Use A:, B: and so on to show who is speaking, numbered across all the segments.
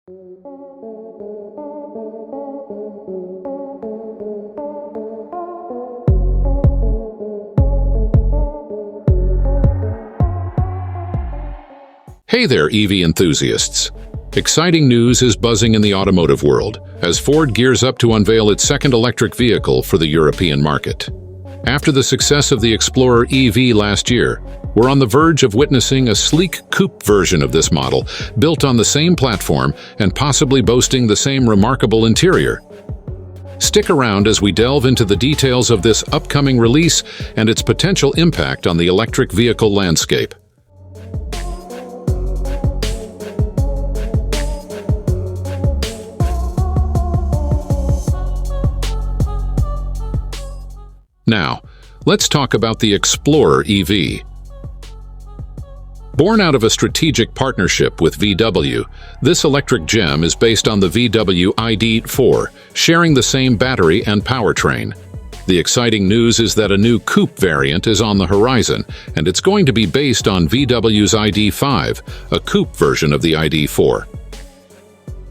A: Hey there, EV enthusiasts! Exciting news is buzzing in the automotive world as Ford gears up to unveil its second electric vehicle for the European market. After the success of the Explorer EV last year, we're on the verge of witnessing a sleek coupe version of this model, built on the same platform and possibly boasting the same remarkable interior. Stick around as we delve into the details of this upcoming release and its potential impact on the electric vehicle landscape. Now, let's talk about the Explorer EV. Born out of a strategic partnership with VW, this electric gem is based on the VW ID.4, sharing the same battery and powertrain. The exciting news is that a new coupe variant is on the horizon, and it's going to be based on VW's ID.5, a coupe version of the ID.4.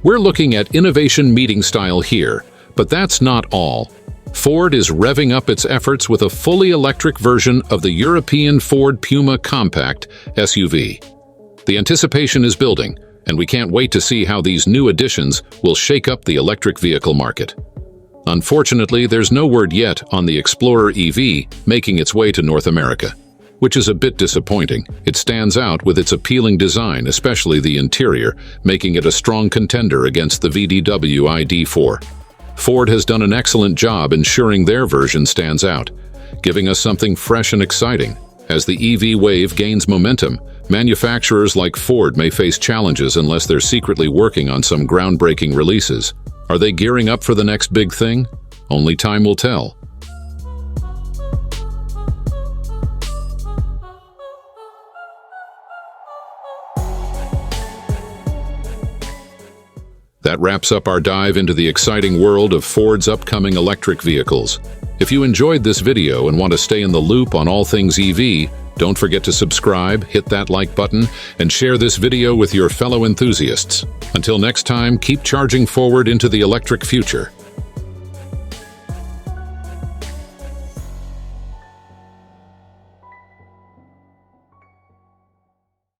A: We're looking at innovation meeting style here, but that's not all. Ford is revving up its efforts with a fully electric version of the European Ford Puma Compact SUV. The anticipation is building, and we can't wait to see how these new additions will shake up the electric vehicle market. Unfortunately, there's no word yet on the Explorer EV making its way to North America, which is a bit disappointing. It stands out with its appealing design, especially the interior, making it a strong contender against the VW ID.4. Ford has done an excellent job ensuring their version stands out, giving us something fresh and exciting. As the EV wave gains momentum, manufacturers like Ford may face challenges unless they're secretly working on some groundbreaking releases. Are they gearing up for the next big thing? Only time will tell. That wraps up our dive into the exciting world of Ford's upcoming electric vehicles. If you enjoyed this video and want to stay in the loop on all things EV, don't forget to subscribe, hit that like button, and share this video with your fellow enthusiasts. Until next time, keep charging forward into the electric future.